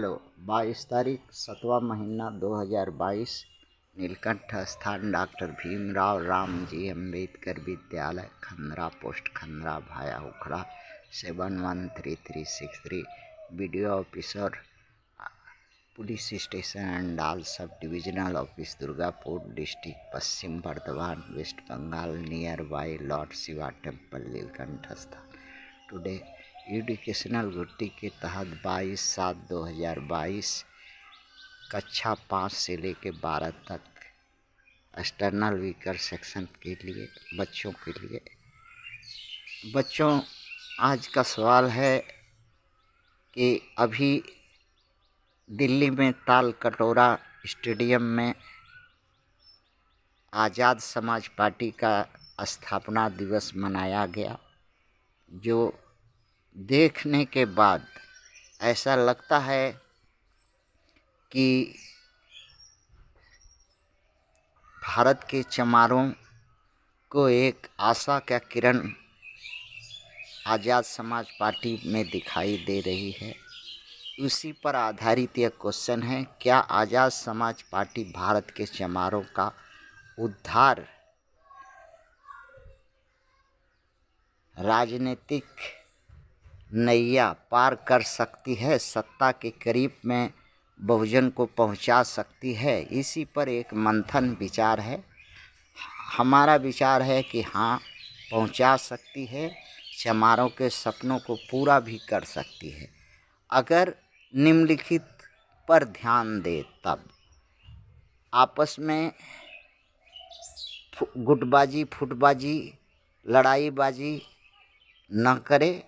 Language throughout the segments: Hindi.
हेलो 22 तारीख 7वां महीना 2022 नीलकंठ स्थान डॉक्टर भीमराव रामजी अम्बेडकर विद्यालय खंदरा पोस्ट खंदरा भाया Ukhra 713363 video officer police station Andal sub divisional office Durgapur district Paschim Bardhaman West Bengal near by lord Shiva temple Neelkanth स्थान टुडे एजुकेशनल गुट्टी के तहत 22/7/2022 कक्षा 5 से लेकर 12 तक एक्सटर्नल वीकर सेक्शन के लिए बच्चों आज का सवाल है कि अभी दिल्ली में ताल कटोरा स्टेडियम में आज़ाद समाज पार्टी का स्थापना दिवस मनाया गया, जो देखने के बाद ऐसा लगता है कि भारत के चमारों को एक आशा का किरण आज़ाद समाज पार्टी में दिखाई दे रही है। उसी पर आधारित यह क्वेश्चन है, क्या आज़ाद समाज पार्टी भारत के चमारों का उद्धार राजनीतिक नैया पार कर सकती है, सत्ता के करीब में बहुजन को पहुंचा सकती है? इसी पर एक मंथन विचार है। हमारा विचार है कि हाँ, पहुंचा सकती है, चमारों के सपनों को पूरा भी कर सकती है, अगर निम्नलिखित पर ध्यान दे। तब आपस में गुटबाजी फुटबाजी लड़ाईबाजी न करे,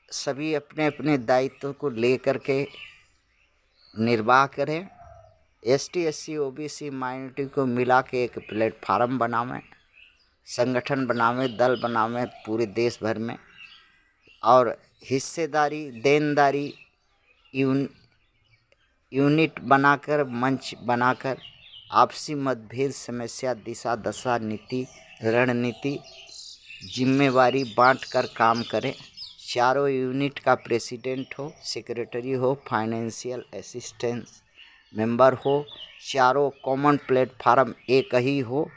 सभी अपने अपने दायित्व को लेकर के निर्वाह करें। एसटी एससी ओबीसी माइनॉरिटी को मिला के एक प्लेटफार्म बनावें, संगठन बनावें, दल बनावें पूरे देश भर में, और हिस्सेदारी देनदारी यूनिट बनाकर मंच बनाकर आपसी मतभेद समस्या दिशा दशा नीति रणनीति जिम्मेवारी बांटकर काम करें। चारों यूनिट का प्रेसिडेंट हो, सेक्रेटरी हो, फाइनेंशियल असिस्टेंस मेंबर हो, चारों कॉमन प्लेटफार्म एक ही हो।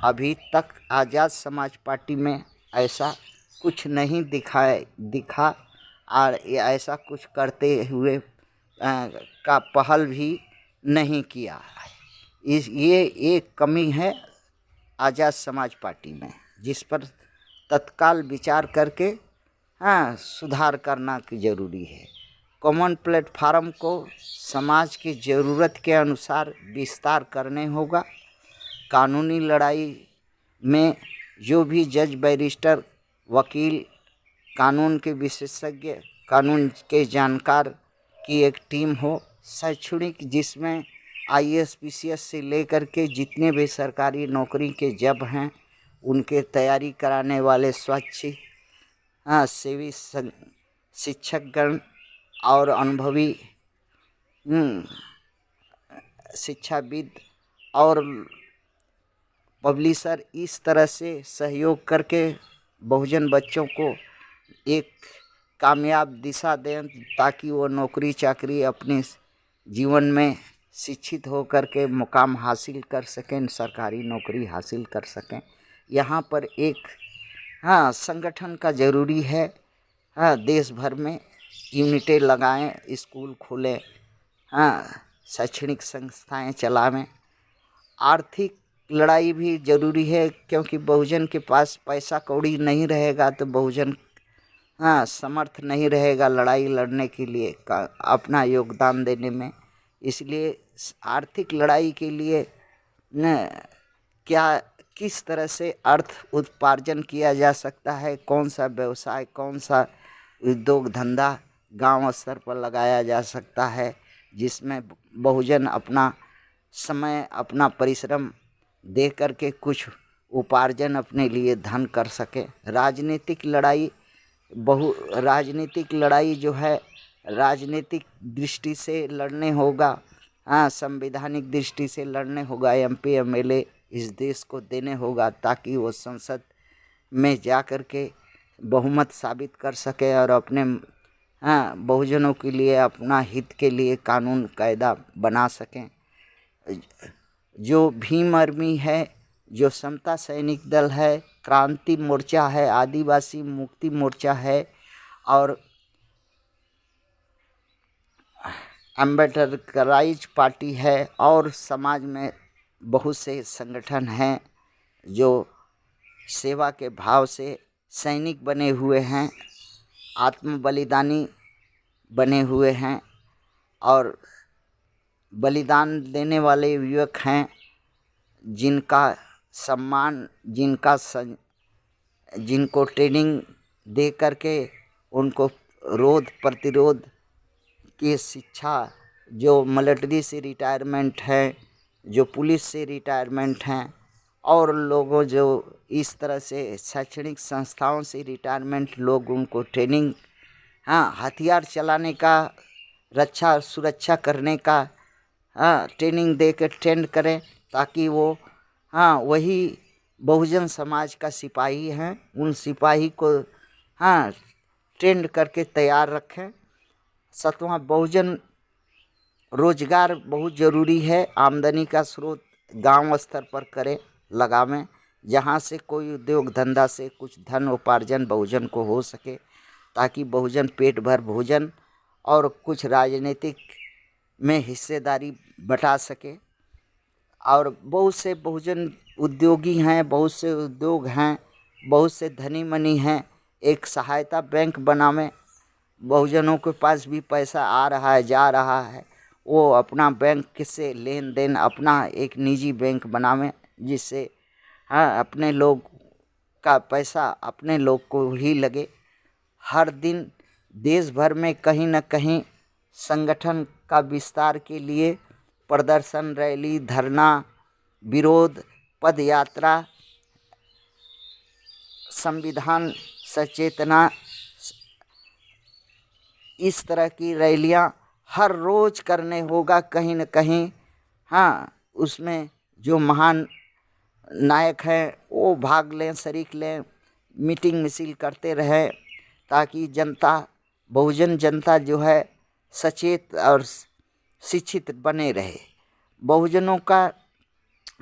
अभी तक आज़ाद समाज पार्टी में ऐसा कुछ नहीं दिखा और ऐसा कुछ करते हुए का पहल भी नहीं किया है। ये एक कमी है आज़ाद समाज पार्टी में, जिस पर तत्काल विचार करके सुधार करना की जरूरी है। कॉमन प्लेटफार्म को समाज की ज़रूरत के अनुसार विस्तार करने होगा। कानूनी लड़ाई में जो भी जज बैरिस्टर वकील कानून के विशेषज्ञ कानून के जानकार की एक टीम हो, शैक्षणिक जिसमें IAS PCS से लेकर के जितने भी सरकारी नौकरी के जब हैं उनके तैयारी कराने वाले स्वैच्छिक सेवी शिक्षकगण और अनुभवी शिक्षाविद और पब्लिशर इस तरह से सहयोग करके बहुजन बच्चों को एक कामयाब दिशा दें, ताकि वो नौकरी चाकरी अपने जीवन में शिक्षित होकर के मुकाम हासिल कर सकें, सरकारी नौकरी हासिल कर सकें। यहाँ पर एक संगठन का ज़रूरी है। देश भर में यूनिटें लगाएं, स्कूल खोलें, शैक्षणिक संस्थाएं चलावें। आर्थिक लड़ाई भी ज़रूरी है, क्योंकि बहुजन के पास पैसा कौड़ी नहीं रहेगा तो बहुजन समर्थ नहीं रहेगा लड़ाई लड़ने के लिए अपना योगदान देने में। इसलिए आर्थिक लड़ाई के लिए किस तरह से अर्थ उपार्जन किया जा सकता है, कौन सा व्यवसाय कौन सा उद्योग धंधा गांव स्तर पर लगाया जा सकता है, जिसमें बहुजन अपना समय अपना परिश्रम दे करके कुछ उपार्जन अपने लिए धन कर सके। राजनीतिक लड़ाई जो है राजनीतिक दृष्टि से लड़ने होगा, संवैधानिक दृष्टि से लड़ने होगा। MP MLA इस देश को देने होगा, ताकि वो संसद में जा कर के बहुमत साबित कर सके और अपने हाँ बहुजनों के लिए, अपना हित के लिए कानून कायदा बना सकें। जो भीम आर्मी है, जो समता सैनिक दल है, क्रांति मोर्चा है, आदिवासी मुक्ति मोर्चा है और अम्बेडकराइज पार्टी है और समाज में बहुत से संगठन हैं जो सेवा के भाव से सैनिक बने हुए हैं, आत्म बलिदानी बने हुए हैं और बलिदान देने वाले युवक हैं जिनका सम्मान, जिनको ट्रेनिंग दे करके उनको रोध प्रतिरोध की शिक्षा, जो मिलिट्री से रिटायरमेंट है, जो पुलिस से रिटायरमेंट हैं और लोगों जो इस तरह से शैक्षणिक संस्थाओं से रिटायरमेंट लोग, उनको ट्रेनिंग, हाँ हथियार चलाने का, रक्षा सुरक्षा करने का, हाँ ट्रेनिंग दे के ट्रेंड करें ताकि वो, हाँ वही बहुजन समाज का सिपाही हैं, उन सिपाही को हाँ ट्रेंड करके तैयार रखें। सतवां, बहुजन रोजगार बहुत ज़रूरी है, आमदनी का स्रोत गांव स्तर पर करें, लगावें, जहां से कोई उद्योग धंधा से कुछ धन उपार्जन बहुजन को हो सके ताकि बहुजन पेट भर भोजन और कुछ राजनीतिक में हिस्सेदारी बटा सके। और बहुत से बहुजन उद्योगी हैं, बहुत से उद्योग हैं, बहुत से धनी मनी हैं, एक सहायता बैंक बनावें, बहुजनों के पास भी पैसा आ रहा है जा रहा है, वो अपना बैंक से लेन देन अपना एक निजी बैंक बनावें जिससे हाँ अपने लोग का पैसा अपने लोग को ही लगे। हर दिन देश भर में कहीं न कहीं संगठन का विस्तार के लिए प्रदर्शन, रैली, धरना, विरोध, पद यात्रा, संविधान सचेतना, इस तरह की रैलियां हर रोज करने होगा कहीं न कहीं। हाँ उसमें जो महान नायक हैं वो भाग लें, शरीक लें, मीटिंग मिছিল करते रहें ताकि जनता, बहुजन जनता जो है सचेत और शिक्षित बने रहे। बहुजनों का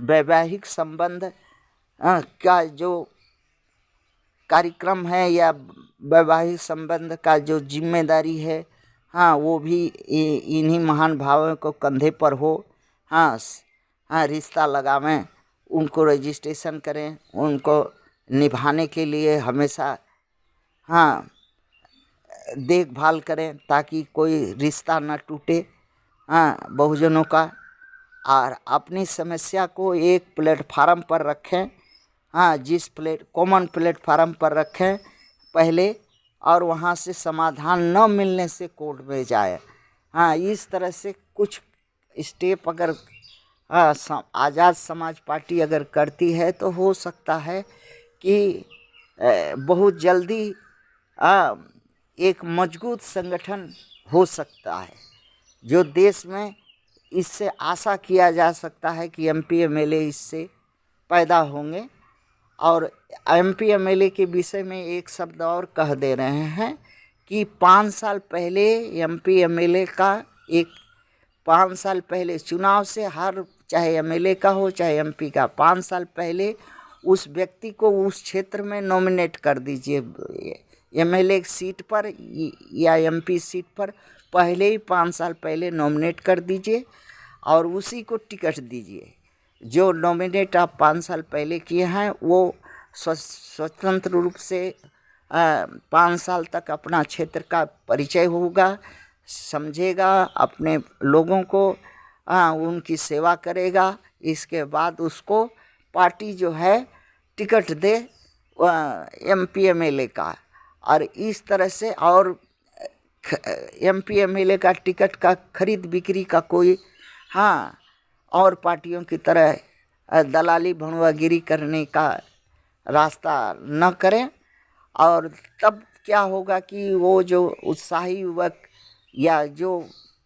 वैवाहिक संबंध का जो कार्यक्रम है या वैवाहिक संबंध का जो जिम्मेदारी है, हाँ वो भी इन्हीं महान भावों को कंधे पर हो। हाँ हाँ रिश्ता लगावें, उनको रजिस्ट्रेशन करें, उनको निभाने के लिए हमेशा हाँ देखभाल करें ताकि कोई रिश्ता न टूटे। हाँ बहुजनों का, और अपनी समस्या को एक प्लेटफार्म पर रखें, हाँ जिस कॉमन प्लेटफार्म पर रखें पहले, और वहाँ से समाधान न मिलने से कोर्ट में जाए। हाँ इस तरह से कुछ स्टेप अगर आज़ाद समाज पार्टी अगर करती है तो हो सकता है कि बहुत जल्दी एक मजबूत संगठन हो सकता है जो देश में, इससे आशा किया जा सकता है कि एमपी एमएलए इससे पैदा होंगे। और एमपी एमएलए के विषय में एक शब्द और कह दे रहे हैं कि 5 साल पहले एमपी एमएलए का 5 साल पहले चुनाव से हर, चाहे एमएलए का हो चाहे एमपी का, 5 साल पहले उस व्यक्ति को उस क्षेत्र में नॉमिनेट कर दीजिए, एमएलए सीट पर या एमपी सीट पर पहले ही 5 साल पहले नॉमिनेट कर दीजिए और उसी को टिकट दीजिए। जो नॉमिनेट आप 5 साल पहले किए हैं वो स्वतंत्र रूप से 5 साल तक अपना क्षेत्र का परिचय होगा, समझेगा, अपने लोगों को उनकी सेवा करेगा। इसके बाद उसको पार्टी जो है टिकट दे एमपी एमएलए का, और इस तरह से, और एमपी एमएलए का टिकट का खरीद बिक्री का कोई और पार्टियों की तरह दलाली भणुआगिरी करने का रास्ता न करें। और तब क्या होगा कि वो जो उत्साही युवक या जो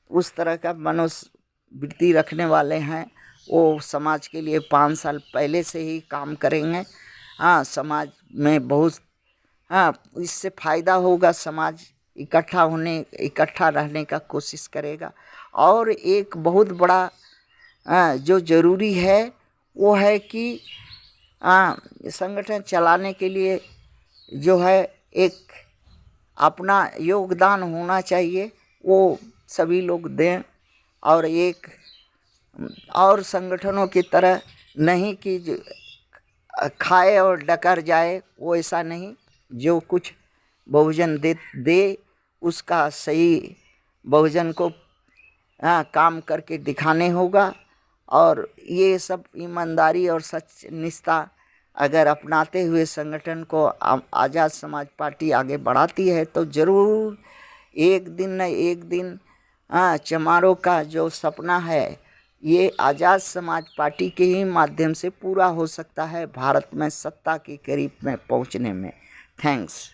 उस तरह का मनोवृत्ति रखने वाले हैं वो समाज के लिए 5 साल पहले से ही काम करेंगे। समाज में बहुत इससे फायदा होगा समाज इकट्ठा रहने का कोशिश करेगा। और एक बहुत बड़ा जो ज़रूरी है वो है कि संगठन चलाने के लिए जो है एक अपना योगदान होना चाहिए, वो सभी लोग दें। और एक और संगठनों की तरह नहीं कि खाए और डकर जाए, वो ऐसा नहीं। जो कुछ बहुजन दे उसका सही बहुजन को काम करके दिखाने होगा। और ये सब ईमानदारी और सच निष्ठा अगर अपनाते हुए संगठन को आज़ाद समाज पार्टी आगे बढ़ाती है तो ज़रूर एक दिन न एक दिन चमारों का जो सपना है ये आज़ाद समाज पार्टी के ही माध्यम से पूरा हो सकता है, भारत में सत्ता के करीब में पहुंचने में। थैंक्स।